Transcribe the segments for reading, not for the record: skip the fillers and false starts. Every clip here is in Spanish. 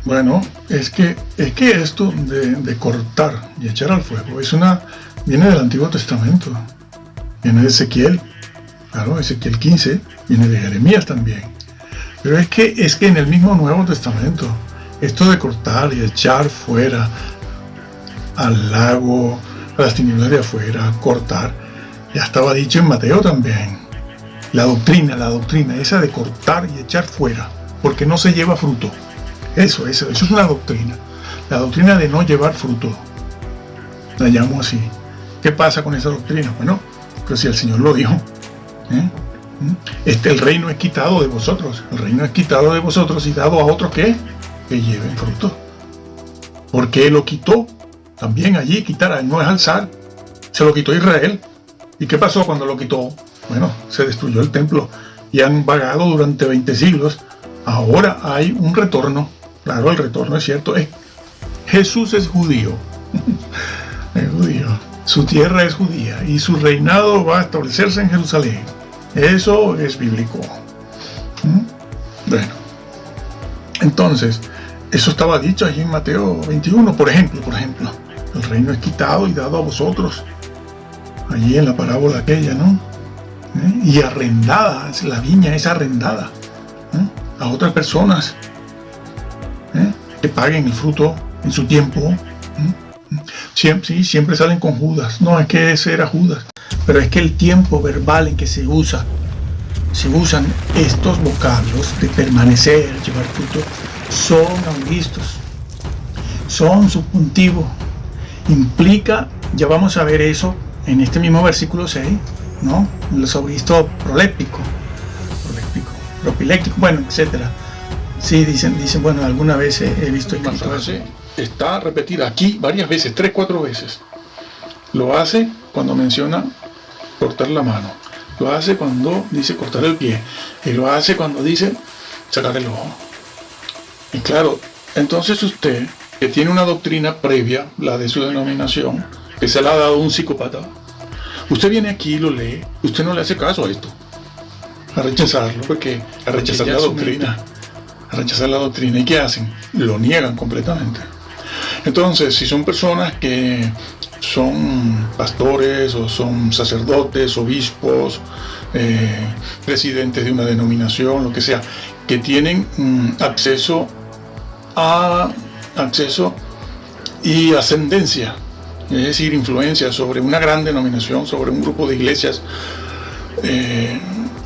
Bueno, es que esto de cortar y echar al fuego viene del Antiguo Testamento, viene de Ezequiel, claro, Ezequiel 15, viene de Jeremías también. Pero es que en el mismo Nuevo Testamento, esto de cortar y echar fuera al lago, a las tinieblas de afuera, cortar, ya estaba dicho en Mateo también. La doctrina, esa de cortar y echar fuera, porque no se lleva fruto. Eso es una doctrina. La doctrina de no llevar fruto. La llamo así. ¿Qué pasa con esa doctrina? Bueno, pues si el Señor lo dijo, el reino es quitado de vosotros. El reino es quitado de vosotros y dado a otros que lleven fruto. Porque Él lo quitó. También allí quitar, no es alzar. Se lo quitó Israel. ¿Y qué pasó cuando lo quitó? Bueno, se destruyó el templo y han vagado durante 20 siglos. Ahora hay un retorno. Claro, el retorno es cierto. Jesús es judío. Es judío. Su tierra es judía y su reinado va a establecerse en Jerusalén. Eso es bíblico. Bueno, entonces, eso estaba dicho allí en Mateo 21, por ejemplo. El reino es quitado y dado a vosotros. Allí en la parábola aquella, ¿no? Y arrendada, la viña es arrendada a otras personas que paguen el fruto en su tiempo. Siempre salen con Judas. No, es que ese era Judas. Pero es que el tiempo verbal en que se usan estos vocablos de permanecer, llevar fruto, son anguistos, son subjuntivos. Implica, ya vamos a ver eso en este mismo versículo 6, ¿no? Sobre esto proléctico, propiléctico, bueno, etcétera. Sí, dicen, bueno, alguna vez he visto escrito eso. Está repetida aquí varias veces, 3, 4 veces. Lo hace cuando menciona cortar la mano. Lo hace cuando dice cortar el pie. Y lo hace cuando dice sacar el ojo. Y claro, entonces usted, que tiene una doctrina previa, la de su denominación, que se la ha dado un psicópata, usted viene aquí y lo lee, usted no le hace caso a esto. A rechazarlo, a rechazar la doctrina. A rechazar la doctrina. ¿Y qué hacen? Lo niegan completamente. Entonces, si son personas que son pastores o son sacerdotes, obispos, presidentes de una denominación, lo que sea, que tienen acceso y ascendencia, es decir, influencia sobre una gran denominación, sobre un grupo de iglesias,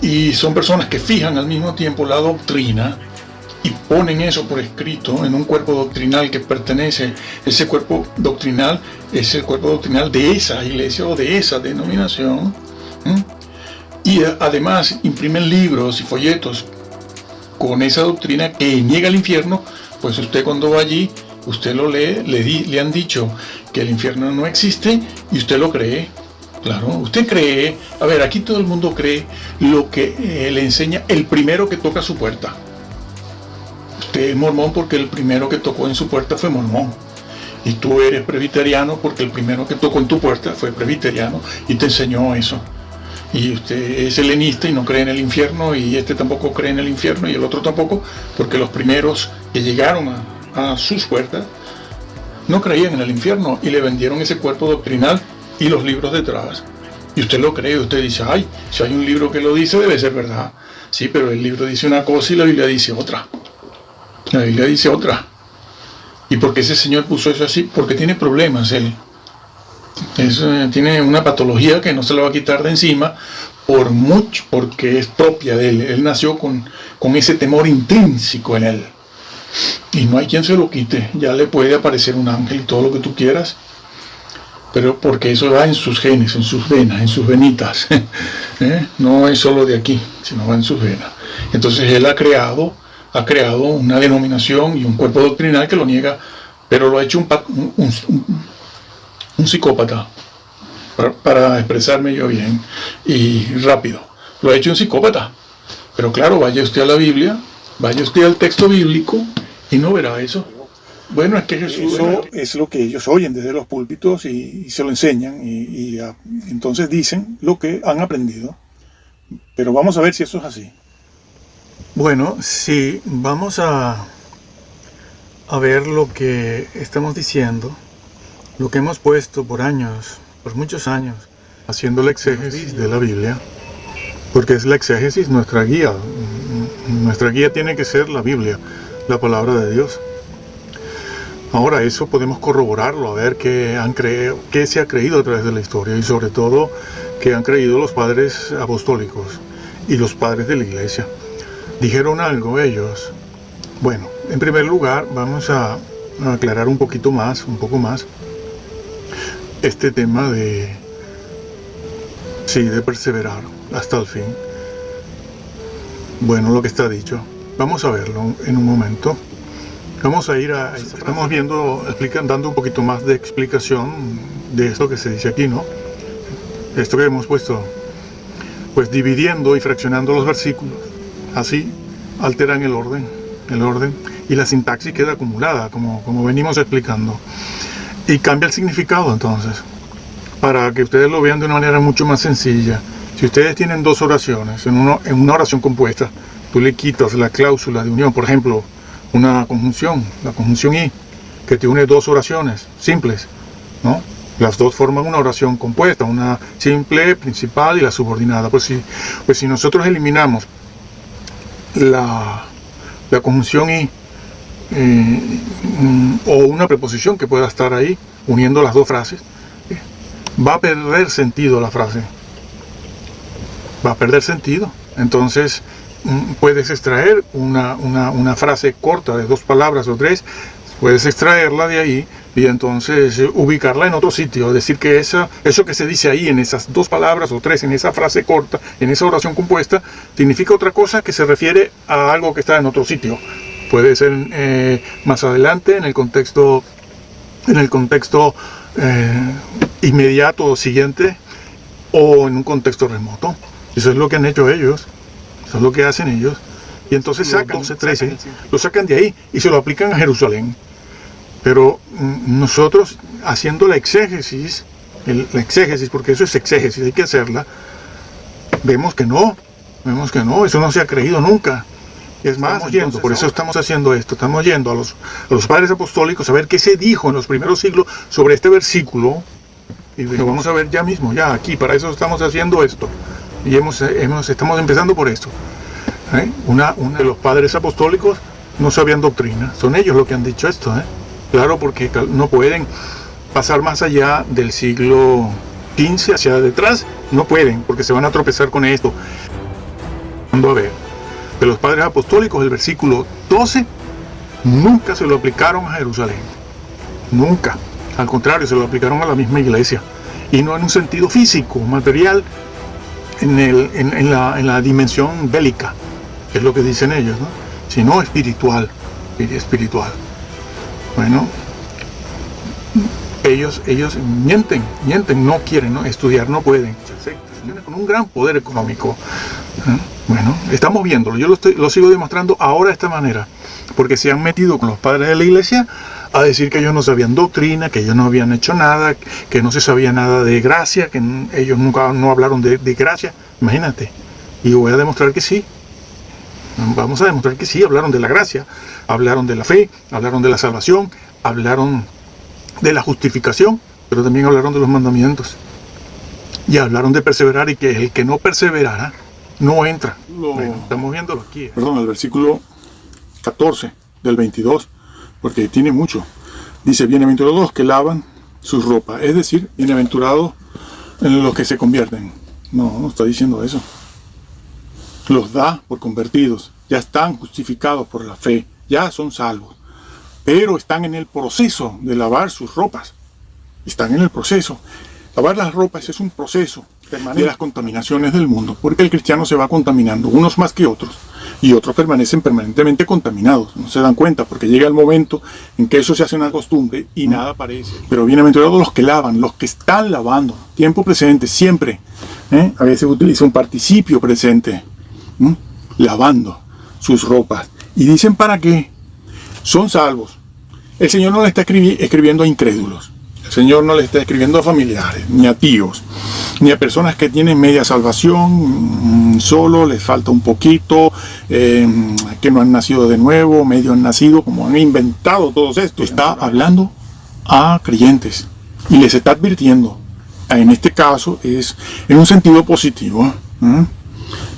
y son personas que fijan al mismo tiempo la doctrina y ponen eso por escrito en un cuerpo doctrinal que pertenece, ese cuerpo doctrinal es el cuerpo doctrinal de esa iglesia o de esa denominación, y además imprimen libros y folletos con esa doctrina que niega el infierno. Pues usted cuando va allí, usted lo lee, le han dicho que el infierno no existe y usted lo cree. Claro, usted cree, a ver, aquí todo el mundo cree lo que le enseña el primero que toca su puerta. Usted es mormón porque el primero que tocó en su puerta fue mormón. Y tú eres presbiteriano porque el primero que tocó en tu puerta fue presbiteriano y te enseñó eso. Y usted es helenista y no cree en el infierno, y este tampoco cree en el infierno y el otro tampoco, porque los primeros que llegaron a sus puertas no creían en el infierno y le vendieron ese cuerpo doctrinal y los libros detrás. Y usted lo cree, usted dice, ay, si hay un libro que lo dice, debe ser verdad. Sí, pero el libro dice una cosa y la Biblia dice otra. La Biblia dice otra. ¿Y por qué ese señor puso eso así? Porque tiene problemas él. Tiene una patología que no se la va a quitar de encima porque es propia de él. Él nació con ese temor intrínseco en él. Y no hay quien se lo quite. Ya le puede aparecer un ángel y todo lo que tú quieras, pero porque eso va en sus genes, en sus venas, en sus venitas. No es solo de aquí, sino va en sus venas. Entonces él ha creado una denominación y un cuerpo doctrinal que lo niega, pero lo ha hecho un psicópata, para expresarme yo bien y rápido. Lo ha hecho un psicópata. Pero claro, vaya usted a la Biblia, vaya usted al texto bíblico y no verá eso. Bueno, es que eso es lo que ellos oyen desde los púlpitos y se lo enseñan y entonces dicen lo que han aprendido. Pero vamos a ver si eso es así. Bueno, sí, vamos a a ver lo que estamos diciendo, lo que hemos puesto por años, por muchos años, haciendo la exégesis de la Biblia, porque es la exégesis nuestra guía. Nuestra guía tiene que ser la Biblia, la palabra de Dios. Ahora eso podemos corroborarlo, a ver qué se ha creído a través de la historia y sobre todo qué han creído los padres apostólicos y los padres de la iglesia. ¿Dijeron algo ellos? Bueno, en primer lugar vamos a aclarar un poco más, este tema de perseverar hasta el fin. Bueno, lo que está dicho. Vamos a verlo en un momento. Vamos a estamos dando un poquito más de explicación de esto que se dice aquí, ¿no? Esto que hemos puesto, pues dividiendo y fraccionando los versículos. Así alteran el orden, y la sintaxis queda acumulada, como venimos explicando. Y cambia el significado entonces, para que ustedes lo vean de una manera mucho más sencilla. Si ustedes tienen dos oraciones, en una oración compuesta, tú le quitas la cláusula de unión, por ejemplo, una conjunción, la conjunción y, que te une dos oraciones simples, ¿no? Las dos forman una oración compuesta, una simple, principal y la subordinada. Pues si nosotros eliminamos la conjunción y, o una preposición que pueda estar ahí, uniendo las dos frases, va a perder sentido la frase. Va a perder sentido. Entonces, puedes extraer una frase corta de dos palabras o tres, puedes extraerla de ahí y entonces ubicarla en otro sitio, decir que eso que se dice ahí en esas dos palabras o tres, en esa frase corta, en esa oración compuesta, significa otra cosa que se refiere a algo que está en otro sitio. Puede ser más adelante en el contexto inmediato o siguiente, o en un contexto remoto. Eso es lo que han hecho ellos. Eso es lo que hacen ellos. Y entonces sacan 12:13, lo sacan de ahí y se lo aplican a Jerusalén. Pero nosotros, haciendo la exégesis, porque eso es exégesis, hay que hacerla, vemos que no, eso no se ha creído nunca. Es más, por eso estamos haciendo esto, estamos yendo a los padres apostólicos a ver qué se dijo en los primeros siglos sobre este versículo, y lo vamos a ver ya mismo, ya aquí, para eso estamos haciendo esto. Y estamos empezando por esto. Una de los padres apostólicos no sabían doctrina, son ellos los que han dicho esto. Claro, porque no pueden pasar más allá del siglo XV hacia detrás, no pueden, porque se van a tropezar con esto. A ver, de los padres apostólicos, el versículo 12, nunca se lo aplicaron a Jerusalén. Nunca. Al contrario, se lo aplicaron a la misma iglesia. Y no en un sentido físico, material, en la dimensión bélica, que es lo que dicen ellos, ¿no? Sino espiritual. Bueno, ellos mienten, no quieren, ¿no? Estudiar, no pueden. Con un gran poder económico. Bueno, estamos viéndolo, yo lo sigo demostrando ahora de esta manera, porque se han metido con los padres de la iglesia a decir que ellos no sabían doctrina, que ellos no habían hecho nada, que no se sabía nada de gracia, que ellos nunca no hablaron de gracia, imagínate. Y voy a demostrar que sí. Vamos a demostrar que sí, hablaron de la gracia, hablaron de la fe, hablaron de la salvación, hablaron de la justificación, pero también hablaron de los mandamientos. Y hablaron de perseverar, y que el que no perseverara no entra. Bueno, estamos viéndolo aquí. Perdón, el versículo 14 del 22, porque tiene mucho. Dice, bienaventurados los que lavan sus ropas, es decir, bienaventurados en los que se convierten. No está diciendo eso. Los da por convertidos, ya están justificados por la fe, ya son salvos, pero están en el proceso de lavar sus ropas. Están en el proceso. Lavar las ropas es un proceso de las contaminaciones del mundo, porque el cristiano se va contaminando, unos más que otros, y otros permanecen permanentemente contaminados. No se dan cuenta, porque llega el momento en que eso se hace una costumbre y nada aparece. Pero bienaventurados los que lavan, los que están lavando, tiempo presente, siempre. A veces utiliza un participio presente, lavando sus ropas. Y dicen, ¿para qué? Son salvos. El Señor no le está escribiendo a incrédulos. El Señor no le está escribiendo a familiares, ni a tíos, ni a personas que tienen media salvación, solo les falta un poquito, que no han nacido de nuevo, medio han nacido, como han inventado todos esto. Está hablando a creyentes y les está advirtiendo. En este caso es en un sentido positivo.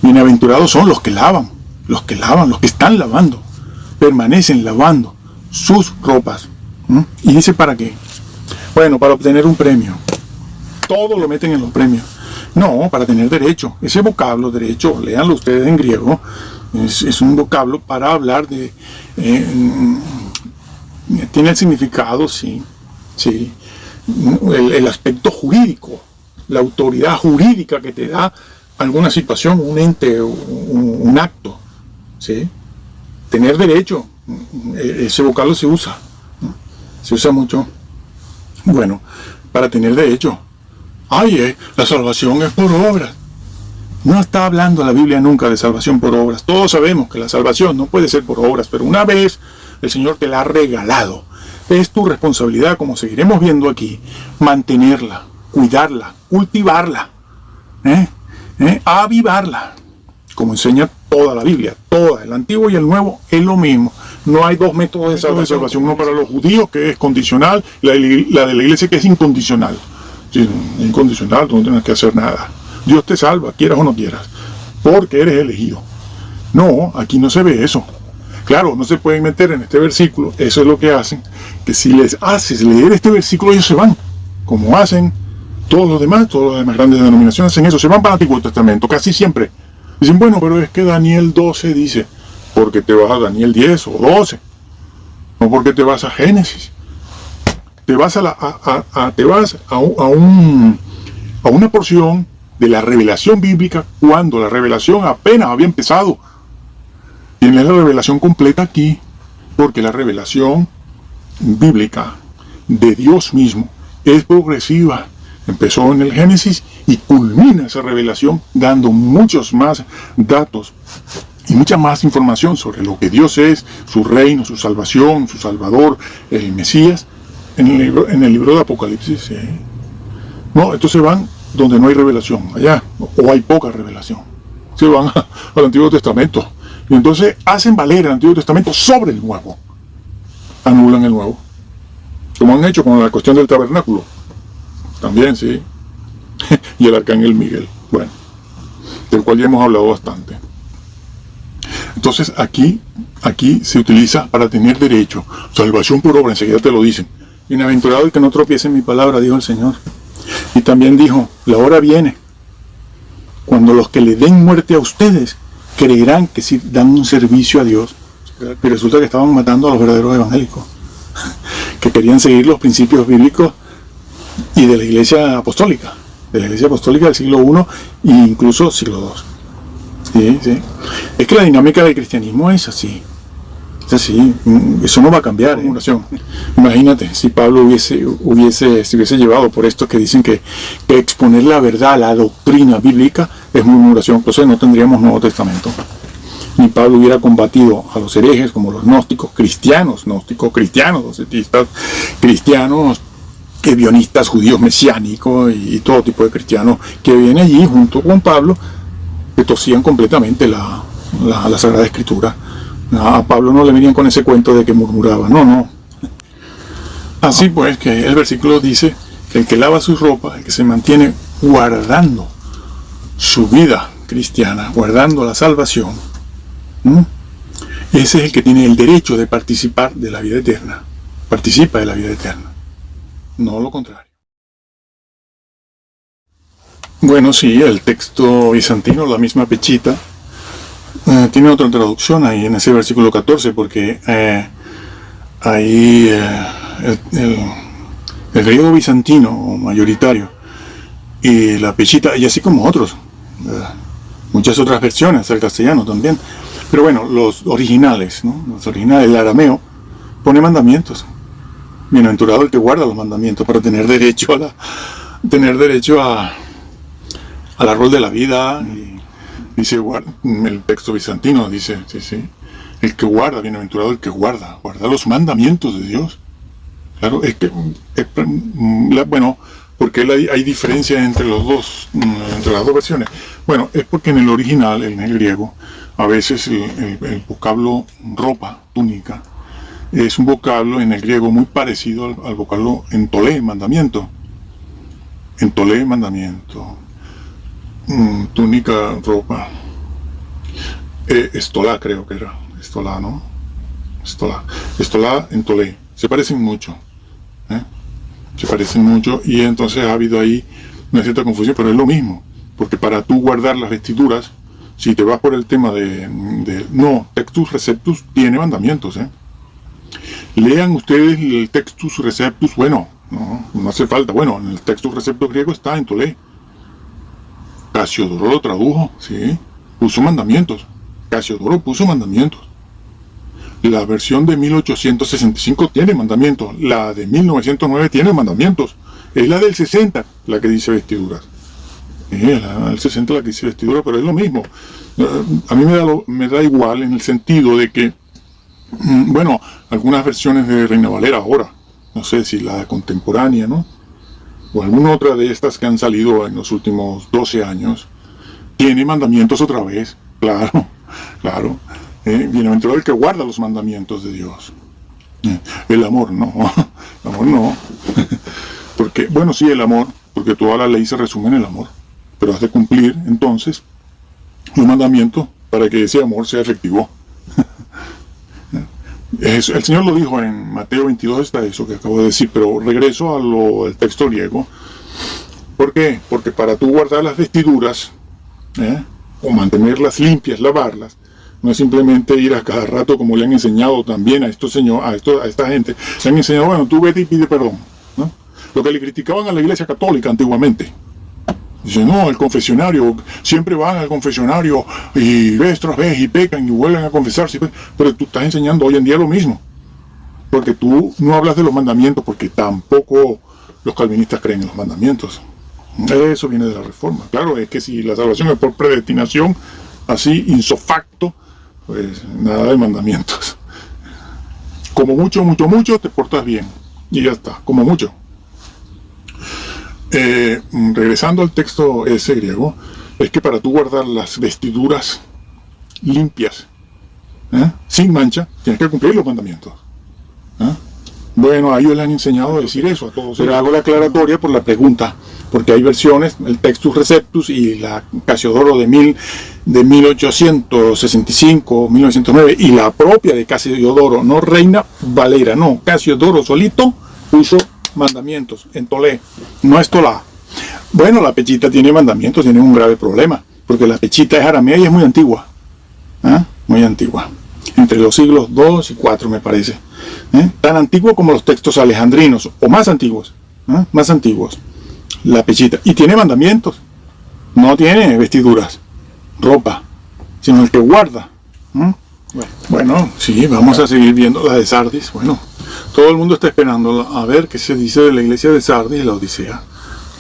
Bienaventurados son los que lavan, los que están lavando, permanecen lavando sus ropas. Y dice, ¿para qué? Bueno, para obtener un premio. Todo lo meten en los premios. No, para tener derecho. Ese vocablo, derecho, léanlo ustedes en griego, es un vocablo para hablar de... tiene el significado, sí, el aspecto jurídico, la autoridad jurídica que te da alguna situación, un ente, un acto, ¿sí? Tener derecho, ese vocablo se usa mucho. Bueno, para tener derecho. La salvación es por obras. No está hablando la Biblia nunca de salvación por obras. Todos sabemos que la salvación no puede ser por obras, pero una vez el Señor te la ha regalado, es tu responsabilidad, como seguiremos viendo aquí, mantenerla, cuidarla, cultivarla, avivarla, como enseña toda la Biblia, toda, el Antiguo y el Nuevo es lo mismo. No hay dos métodos de salvación, uno para los judíos que es condicional, la de la iglesia que es incondicional. Sí, incondicional, tú no tienes que hacer nada. Dios te salva, quieras o no quieras, porque eres elegido. No, aquí no se ve eso. Claro, no se pueden meter en este versículo, eso es lo que hacen, que si les haces leer este versículo ellos se van, como hacen todas las demás grandes denominaciones hacen eso, se van para el Antiguo Testamento, casi siempre. Dicen, bueno, pero es que Daniel 12 dice, porque te vas a Daniel 10 o 12, no porque te vas a Génesis. Te vas a una porción de la revelación bíblica cuando la revelación apenas había empezado. Tienes la revelación completa aquí, porque la revelación bíblica de Dios mismo es progresiva. Empezó en el Génesis y culmina esa revelación dando muchos más datos y mucha más información sobre lo que Dios es, su reino, su salvación, su Salvador, el Mesías, en el libro de Apocalipsis. No, estos se van donde no hay revelación, allá, o hay poca revelación. Se van al Antiguo Testamento. Y entonces hacen valer el Antiguo Testamento sobre el Nuevo. Anulan el Nuevo. Como han hecho con la cuestión del tabernáculo. También, sí. Y el arcángel Miguel. Bueno, del cual ya hemos hablado bastante. Entonces aquí se utiliza para tener derecho. Salvación por obra, enseguida te lo dicen. Bienaventurado el que no tropiece en mi palabra, dijo el Señor. Y también dijo, la hora viene, cuando los que le den muerte a ustedes creerán que sí dan un servicio a Dios. Y resulta que estaban matando a los verdaderos evangélicos, que querían seguir los principios bíblicos y de la iglesia apostólica, del siglo I e incluso siglo II. Sí. Es que la dinámica del cristianismo es así. Es así, eso no va a cambiar. Imagínate si Pablo se hubiese llevado por esto que dicen que exponer la verdad, la doctrina bíblica es murmuración, entonces no tendríamos Nuevo Testamento. Ni Pablo hubiera combatido a los herejes como los gnósticos cristianos, docetistas cristianos, ebionistas, judíos mesiánicos y todo tipo de cristianos que vienen allí junto con Pablo, que tosían completamente la Sagrada Escritura. A Pablo no le venían con ese cuento de que murmuraba, no. Así pues, que el versículo dice que el que lava sus ropas, el que se mantiene guardando su vida cristiana, guardando la salvación, ese es el que tiene el derecho de participar de la vida eterna. Participa de la vida eterna, no lo contrario. Bueno, sí, el texto bizantino, la misma Pechita, tiene otra traducción ahí en ese versículo 14, porque ahí el griego bizantino mayoritario y la Pechita, y así como otros, muchas otras versiones del castellano también, pero bueno, los originales, el arameo, pone mandamientos. Bienaventurado el que guarda los mandamientos para tener derecho al árbol de la vida. Y dice, el texto bizantino dice, sí, el que guarda, bienaventurado el que guarda los mandamientos de Dios. Claro, es que, bueno, porque hay diferencias entre los dos, entre las dos versiones. Bueno, es porque en el original, en el griego, a veces el vocablo ropa, túnica, es un vocablo en el griego muy parecido al vocablo entolé, mandamiento. Entolé, mandamiento. Túnica, ropa. Estolá creo que era. Estolá, ¿no? Estolá, entolé. Se parecen mucho. Se parecen mucho y entonces ha habido ahí una cierta confusión, pero es lo mismo. Porque para tú guardar las vestiduras, si te vas por el tema no, textus receptus tiene mandamientos, Lean ustedes el textus receptus, bueno, no hace falta, bueno, en el textus receptus griego está en Tolé. Casiodoro lo tradujo, sí, puso mandamientos. Casiodoro puso mandamientos. La versión de 1865 tiene mandamientos, la de 1909 tiene mandamientos. Es la del 60 la que dice vestiduras. La del 60 la que dice vestiduras, pero es lo mismo. A mí me da igual en el sentido de que, bueno, algunas versiones de Reina Valera ahora, no sé si la contemporánea, ¿no? O alguna otra de estas que han salido en los últimos 12 años, tiene mandamientos otra vez, claro. Bienaventurado el que guarda los mandamientos de Dios. El amor no, el amor no. Porque, bueno, sí, el amor, porque toda la ley se resume en el amor, pero has de cumplir entonces los mandamientos para que ese amor sea efectivo. El Señor lo dijo en Mateo 22, está eso que acabo de decir, pero regreso al texto griego. ¿Por qué? Porque para tú guardar las vestiduras, o mantenerlas limpias, lavarlas, no es simplemente ir a cada rato como le han enseñado también a esta gente. Le han enseñado, bueno, tú vete y pide perdón, ¿no? Lo que le criticaban a la Iglesia Católica antiguamente. Dicen, no, el confesionario, siempre van al confesionario y vez tras vez y pecan y vuelven a confesarse. Pero tú estás enseñando hoy en día lo mismo. Porque tú no hablas de los mandamientos, porque tampoco los calvinistas creen en los mandamientos. Eso viene de la Reforma. Claro, es que si la salvación es por predestinación, así, insofacto, pues nada de mandamientos. Como mucho, te portas bien. Y ya está, como mucho. Regresando al texto ese griego, es que para tú guardar las vestiduras limpias, sin mancha, tienes que cumplir los mandamientos. Bueno, a ellos les han enseñado a decir eso a todos. Pero hago la aclaratoria por la pregunta, porque hay versiones, el Textus Receptus y la Casiodoro de 1865, 1909, y la propia de Casiodoro, no Reina Valera, no, Casiodoro solito puso mandamientos en Tolé, no es Tolá. Bueno, la Pechita tiene mandamientos, tiene un grave problema, porque la Pechita es aramea y es muy antigua, muy antigua, entre los siglos II y IV me parece, tan antiguo como los textos alejandrinos, o más antiguos, la Pechita, y tiene mandamientos, no tiene vestiduras, ropa, sino el que guarda. Bueno, sí, vamos a seguir viendo la de Sardis. Bueno, todo el mundo está esperando a ver qué se dice de la iglesia de Sardis, la Odisea.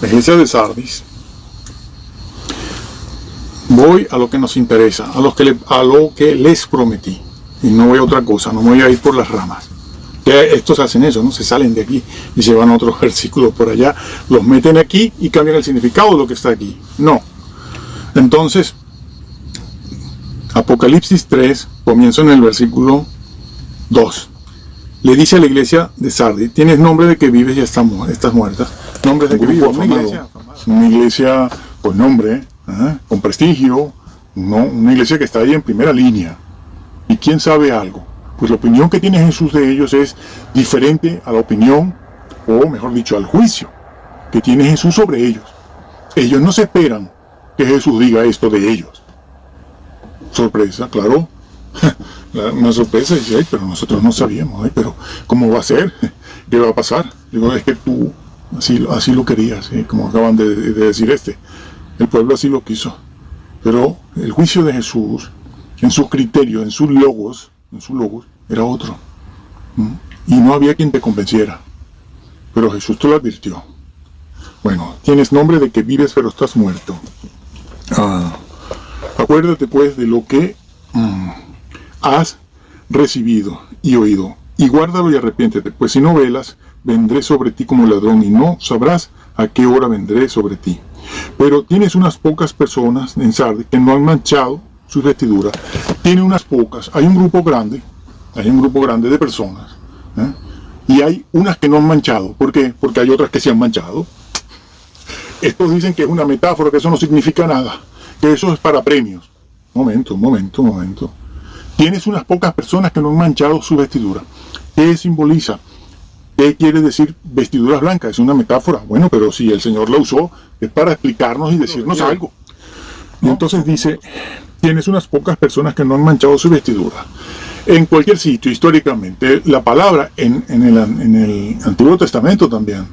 La iglesia de Sardis. Voy a lo que nos interesa, a lo que les prometí. Y no voy a otra cosa, no me voy a ir por las ramas. Que estos hacen eso, ¿no? Se salen de aquí y se van a otros versículos por allá, los meten aquí y cambian el significado de lo que está aquí. No. Entonces, Apocalipsis 3, comienzo en el versículo 2. Le dice a la iglesia de Sardis, tienes nombre de que vives y estás muerta. Nombre de que vives. Una iglesia con nombre, con prestigio, no, una iglesia que está ahí en primera línea. ¿Y quién sabe algo? Pues la opinión que tiene Jesús de ellos es diferente a la opinión, o mejor dicho, al juicio que tiene Jesús sobre ellos. Ellos no se esperan que Jesús diga esto de ellos. Sorpresa, claro. Una sorpresa, dice, pero nosotros no sabíamos, pero ¿cómo va a ser? ¿Qué va a pasar? Digo, es que tú así lo querías, como acaban de decir el pueblo así lo quiso. Pero el juicio de Jesús, en sus criterios, en sus logos, era otro. Y no había quien te convenciera. Pero Jesús te lo advirtió. Bueno, tienes nombre de que vives pero estás muerto. Acuérdate pues de lo que has recibido y oído, y guárdalo y arrepiéntete, pues si no velas, vendré sobre ti como ladrón y no sabrás a qué hora vendré sobre ti. Pero tienes unas pocas personas en Sardis que no han manchado sus vestiduras. Tiene unas pocas, hay un grupo grande de personas, ¿eh? Y hay unas que no han manchado. ¿Por qué? Porque hay otras que se han manchado. Estos dicen que es una metáfora, que eso no significa nada, que eso es para premios. Momento. Tienes unas pocas personas que no han manchado su vestidura. ¿Qué simboliza? ¿Qué quiere decir vestiduras blancas? Es una metáfora. Bueno, pero si el Señor la usó, es para explicarnos y decirnos algo. Y entonces dice, tienes unas pocas personas que no han manchado su vestidura. En cualquier sitio, históricamente, la palabra en el Antiguo Testamento también,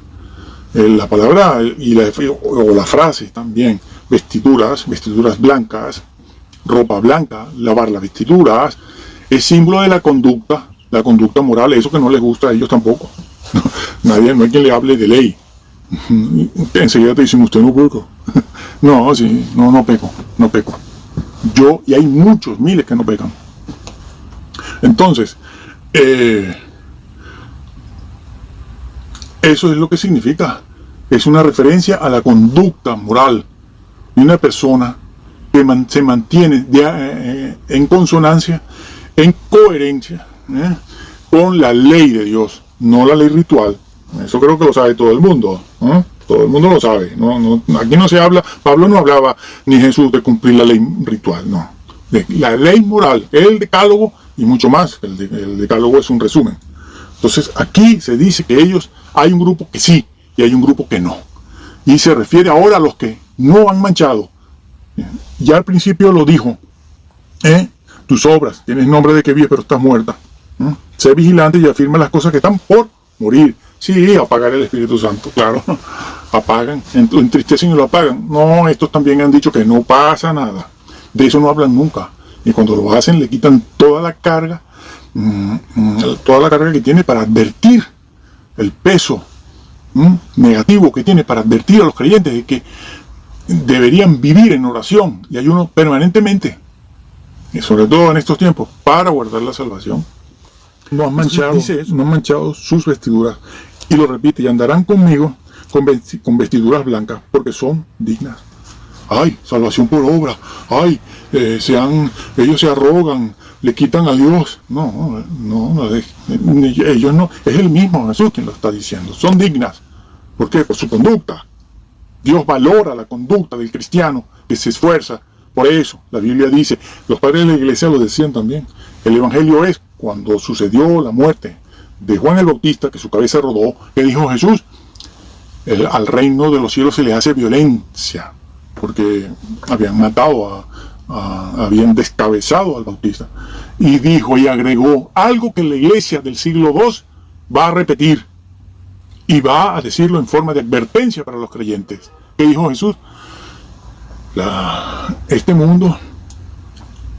la palabra o la frase también, vestiduras blancas, ropa blanca, lavar las vestiduras, es símbolo de la conducta moral, eso que no les gusta a ellos tampoco. No hay quien le hable de ley. Enseguida te dicen, usted no peco. No peco. Yo, y hay muchos, miles que no pecan. Entonces, eso es lo que significa. Es una referencia a la conducta moral de una persona que se mantiene en consonancia, en coherencia, con la ley de Dios, no la ley ritual. Eso creo que lo sabe todo el mundo. Todo el mundo lo sabe. Aquí no se habla, Pablo no hablaba ni Jesús de cumplir la ley ritual, no. De la ley moral, el decálogo y mucho más. El decálogo es un resumen. Entonces aquí se dice que hay un grupo que sí y hay un grupo que no. Y se refiere ahora a los que no han manchado. Ya al principio lo dijo, tus obras, tienes nombre de que vives pero estás muerta. Sé vigilante y afirma las cosas que están por morir. Sí, apagar el Espíritu Santo, claro. Apagan, entristecen y lo apagan. No, estos también han dicho que no pasa nada. De eso no hablan nunca. Y cuando lo hacen le quitan toda la carga que tiene para advertir el peso negativo que tiene para advertir a los creyentes de que deberían vivir en oración y ayuno permanentemente, y sobre todo en estos tiempos, para guardar la salvación. No han manchado sus vestiduras, y lo repite, y andarán conmigo con vestiduras blancas, porque son dignas. Ay, salvación por obra. Ay, ellos se arrogan, le quitan a Dios. No, ellos no. Es el mismo Jesús quien lo está diciendo. Son dignas. ¿Por qué? Por su conducta. Dios valora la conducta del cristiano que se esfuerza. Por eso, la Biblia dice, los padres de la iglesia lo decían también, el evangelio es cuando sucedió la muerte de Juan el Bautista, que su cabeza rodó, que dijo Jesús, al reino de los cielos se le hace violencia, porque habían matado habían descabezado al Bautista. Y dijo y agregó algo que la iglesia del siglo II va a repetir, y va a decirlo en forma de advertencia para los creyentes. ¿Qué dijo Jesús? Este mundo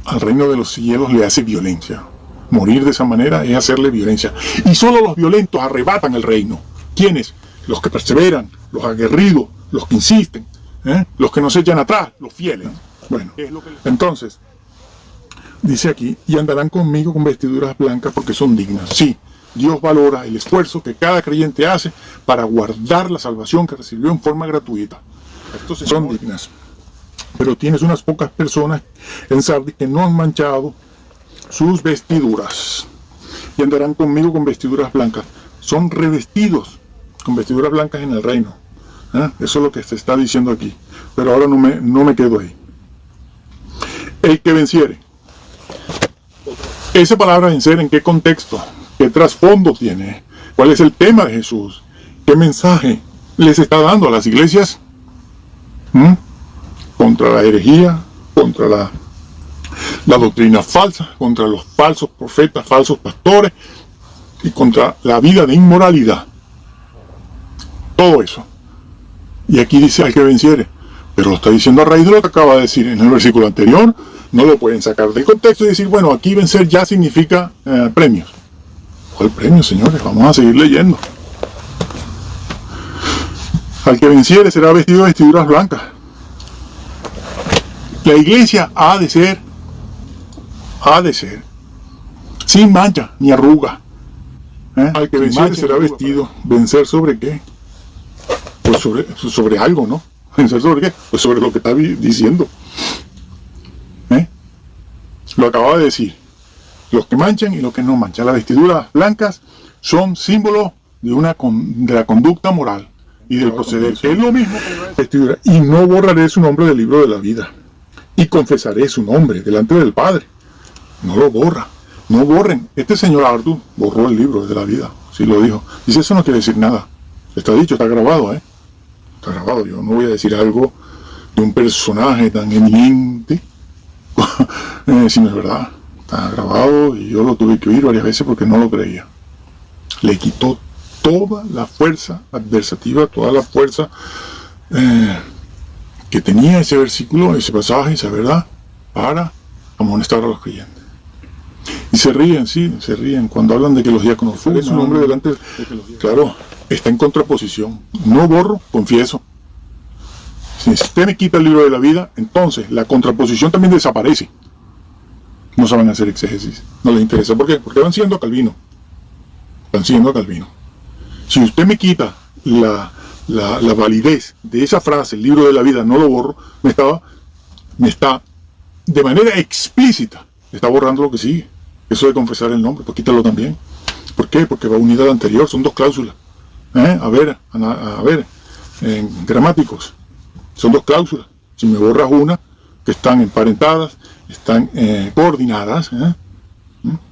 al reino de los cielos le hace violencia. Morir de esa manera es hacerle violencia. Y solo los violentos arrebatan el reino. ¿Quiénes? Los que perseveran, los aguerridos, los que insisten, los que no se echan atrás, los fieles. Bueno, entonces, dice aquí, y andarán conmigo con vestiduras blancas porque son dignas. Sí, Dios valora el esfuerzo que cada creyente hace para guardar la salvación que recibió en forma gratuita. Entonces, son dignas. Pero tienes unas pocas personas en Sardis que no han manchado sus vestiduras. Y andarán conmigo con vestiduras blancas. Son revestidos con vestiduras blancas en el reino. Eso es lo que se está diciendo aquí. Pero ahora no me quedo ahí. El que venciere. Esa palabra vencer, ¿en qué contexto? ¿Qué trasfondo tiene? ¿Cuál es el tema de Jesús? ¿Qué mensaje les está dando a las iglesias? Contra la herejía, contra la doctrina falsa, contra los falsos profetas, falsos pastores, y contra la vida de inmoralidad. Todo eso. Y aquí dice al que venciere. Pero lo está diciendo a raíz de lo que acaba de decir en el versículo anterior. No lo pueden sacar del contexto y decir, bueno, aquí vencer ya significa premios. ¿Cuál premio, señores? Vamos a seguir leyendo. Al que venciere será vestido de vestiduras blancas. La iglesia ha de ser sin mancha ni arruga. Al que venciere será vestido. ¿Vencer sobre qué? Pues sobre algo, ¿no? ¿Vencer sobre qué? Pues sobre lo que está diciendo. Lo acababa de decir. Los que manchan y los que no manchan. Las vestiduras blancas son símbolos de la conducta moral y del proceder, que es lo mismo que la vestidura. Y no borraré su nombre del libro de la vida. Y confesaré su nombre delante del Padre. No lo borra. No borren. Este señor Arthur borró el libro de la vida. Sí lo dijo. Dice, eso no quiere decir nada. Está dicho, está grabado, Está grabado. Yo no voy a decir algo de un personaje tan eminente si no es verdad. Está grabado y yo lo tuve que oír varias veces porque no lo creía. Le quitó toda la fuerza adversativa, toda la fuerza que tenía ese versículo, ese pasaje, esa verdad, para amonestar a los creyentes. Y se ríen, sí, se ríen cuando hablan de que los diáconos fuman su nombre delante de claro, está en contraposición. No borro, confieso. Si usted me quita el libro de la vida, entonces la contraposición también desaparece. No saben hacer exégesis, no les interesa. ¿Por qué? Porque van siendo a Calvino. Van siendo a Calvino. Si usted me quita la validez de esa frase, el libro de la vida, no lo borro, me está de manera explícita, está borrando lo que sigue. Eso de confesar el nombre, pues quítalo también. ¿Por qué? Porque va unida a la anterior, son dos cláusulas. A ver, gramáticos, son dos cláusulas. Si me borras una, que están emparentadas, están coordinadas,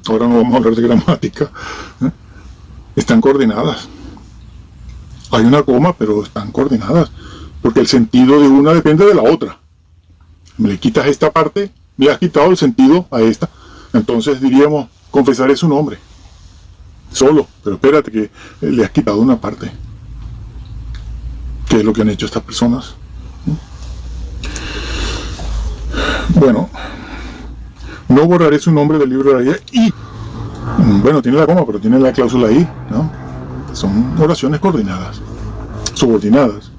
ahora no vamos a hablar de gramática, están coordinadas. Hay una coma, pero están coordinadas, porque el sentido de una depende de la otra. Me le quitas esta parte, le has quitado el sentido a esta, entonces diríamos, confesaré su nombre, solo, pero espérate que le has quitado una parte. ¿Qué es lo que han hecho estas personas? Bueno, no borraré su nombre del libro de la vida y, bueno, tiene la coma, pero tiene la cláusula ahí, ¿no? Son oraciones coordinadas, subordinadas.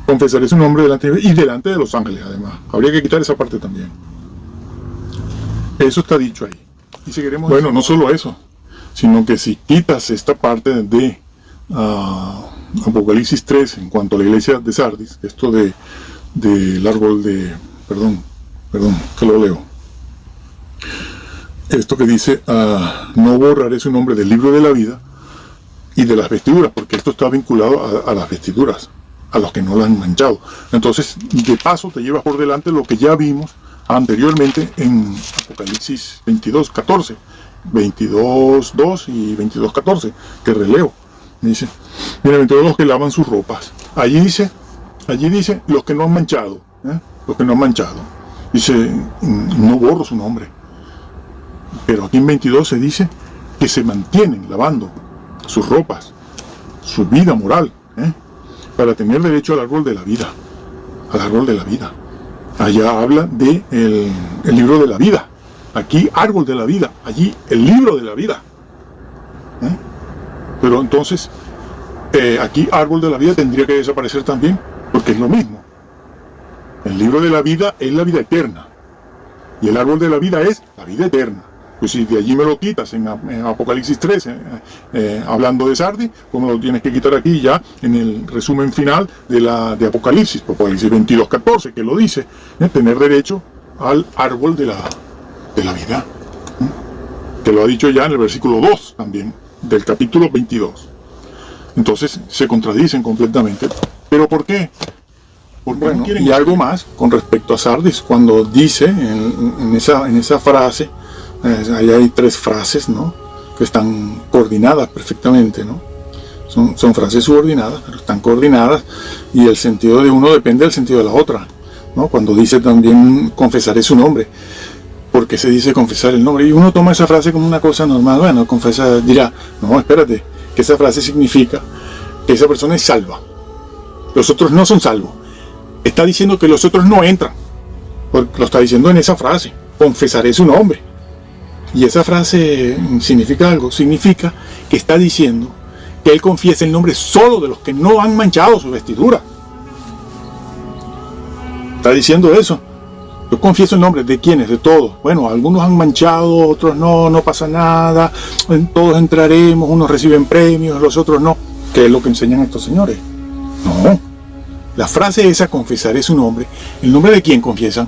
Confesaré su nombre delante de y delante de los ángeles, además. Habría que quitar esa parte también. Eso está dicho ahí. Y seguiremos. Bueno, no solo eso, sino que si quitas esta parte de Apocalipsis 3 en cuanto a la iglesia de Sardis, esto del árbol de... Perdón, que lo leo. Esto que dice, no borraré su nombre del libro de la vida y de las vestiduras, porque esto está vinculado a las vestiduras, a los que no las han manchado. Entonces, de paso te llevas por delante lo que ya vimos anteriormente en Apocalipsis 22:14, 22:2 y 22:14, que releo. Dice, bienaventurados los que lavan sus ropas. Allí dice, los que no han manchado, los que no han manchado. Dice, no borro su nombre. Pero aquí en 22 se dice que se mantienen lavando sus ropas, su vida moral, para tener derecho al árbol de la vida. Al árbol de la vida. Allá habla de el libro de la vida. Aquí árbol de la vida. Allí el libro de la vida. Pero entonces, aquí árbol de la vida tendría que desaparecer también, porque es lo mismo. El libro de la vida es la vida eterna. Y el árbol de la vida es la vida eterna. Pues si de allí me lo quitas en Apocalipsis 13, hablando de Sardis, como lo tienes que quitar aquí ya en el resumen final de Apocalipsis 22:14, que lo dice, tener derecho al árbol de la vida. Que lo ha dicho ya en el versículo 2 también, del capítulo 22. Entonces se contradicen completamente. ¿Pero por qué? Bueno, y algo más con respecto a Sardis, cuando dice en esa frase, ahí hay 3 frases, ¿no?, que están coordinadas perfectamente, ¿no? Son frases subordinadas, pero están coordinadas, y el sentido de uno depende del sentido de la otra, ¿no? Cuando dice también confesaré su nombre, ¿por qué se dice confesar el nombre? Y uno toma esa frase como una cosa normal. Bueno, dirá, no, espérate, que esa frase significa que esa persona es salva. Los otros no son salvos. Está diciendo que los otros no entran, porque lo está diciendo en esa frase, confesaré su nombre. Y esa frase significa algo, significa que está diciendo que él confiesa el nombre solo de los que no han manchado su vestidura. Está diciendo eso. Yo confieso el nombre. ¿De quiénes? De todos. Bueno, algunos han manchado, otros no, no pasa nada. Todos entraremos, unos reciben premios, los otros no. ¿Qué es lo que enseñan estos señores? No. La frase esa, confesaré su nombre. ¿El nombre de quién confiesan?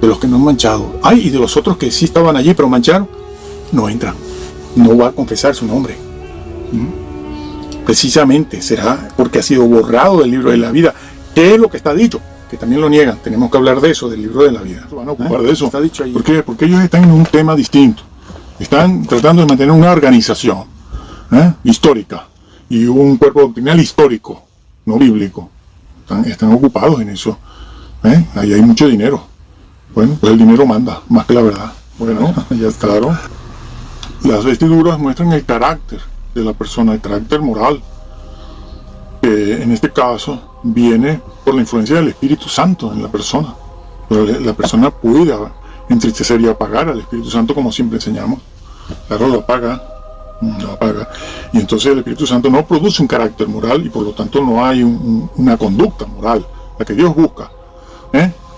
De los que no han manchado. Ay, y de los otros que sí estaban allí pero mancharon, no entran. No va a confesar su nombre. Precisamente será porque ha sido borrado del libro de la vida. ¿Qué es lo que está dicho? Que también lo niegan. Tenemos que hablar de eso, del libro de la vida. Van a ocupar de eso. Está dicho ahí. ¿Por qué? Porque ellos están en un tema distinto. Están tratando de mantener una organización histórica y un cuerpo doctrinal histórico, no bíblico. Están ocupados en eso. Ahí hay mucho dinero. Bueno, pues el dinero manda, más que la verdad. Bueno, ya está claro. Las vestiduras muestran el carácter de la persona, el carácter moral, que en este caso viene por la influencia del Espíritu Santo en la persona. Pero la persona puede entristecer y apagar al Espíritu Santo, como siempre enseñamos. Claro, lo apaga. Y entonces el Espíritu Santo no produce un carácter moral y por lo tanto no hay una conducta moral, la que Dios busca.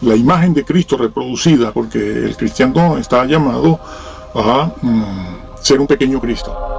La imagen de Cristo reproducida, porque el cristiano está llamado a ser un pequeño Cristo.